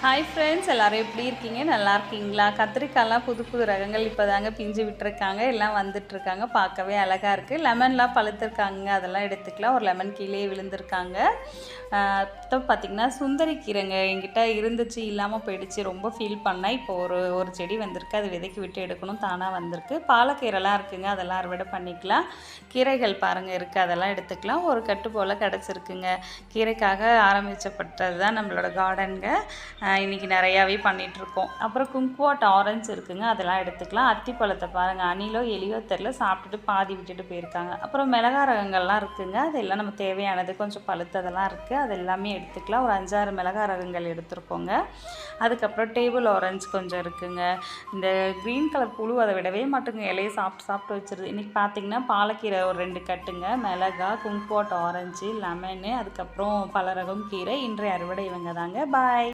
Hi friends, எல்லோரும் எப்படி இருக்கீங்க? நல்லா இருக்கீங்களா? கத்திரிக்காய்லாம் புது புது ரகங்கள் இப்போ தாங்க பிஞ்சு விட்டுருக்காங்க. எல்லாம் வந்துட்டுருக்காங்க. பார்க்கவே அழகாக இருக்குது. லெமன்லாம் பழுத்திருக்காங்க. அதெல்லாம் எடுத்துக்கலாம். ஒரு லெமன் கீழே விழுந்திருக்காங்க. அப்புறம் பார்த்திங்கன்னா சுந்தரி கீரைங்க என்கிட்ட இருந்துச்சு, இல்லாமல் போயிடுச்சு. ரொம்ப ஃபீல் பண்ணேன். இப்போ ஒரு செடி வந்திருக்கு. அது விதைக்கு விட்டு எடுக்கணும். தானாக வந்திருக்கு. பாலக்கீரைலாம் இருக்குங்க. அதெல்லாம் அறுவடை பண்ணிக்கலாம். கீரைகள் பாருங்கள் இருக்குது. அதெல்லாம் எடுத்துக்கலாம். ஒரு கட்டு போல் கிடச்சிருக்குங்க. கீரைக்காக ஆரம்பிச்சப்பட்டது தான் நம்மளோட கார்டனுங்க. இன்றைக்கி நிறையாவே பண்ணிகிட்ருக்கோம். அப்புறம் குங்குவாட் ஆரஞ்சு இருக்குதுங்க. அதெல்லாம் எடுத்துக்கலாம். அத்திப்பழத்தை பாருங்கள், அணிலோ எலியோ தெரில, சாப்பிட்டுட்டு பாதி விட்டுட்டு போயிருக்காங்க. அப்புறம் மிளகா ரகங்கள்லாம் இருக்குதுங்க. அதெல்லாம் நம்ம தேவையானது கொஞ்சம் பழுத்ததெல்லாம் இருக்குது. அது எல்லாமே எடுத்துக்கலாம். ஒரு 5-6 மிளகா ரகங்கள் எடுத்துருக்கோங்க. அதுக்கப்புறம் டேபிள் ஆரஞ்சு கொஞ்சம் இருக்குதுங்க. இந்த க்ரீன் கலர் புழு அதை விடவே மாட்டேங்க, இலையை சாப்பிட்டு வச்சுருது. இன்றைக்கி பார்த்திங்கன்னா பாலக்கீரை ஒரு 2 கட்டுங்க, மிளகா, குங்குவாட் ஆரஞ்சு, லெமனு, அதுக்கப்புறம் பல ரகம் கீரை. இன்றைய அறுவடை இவங்க தாங்க. பாய்.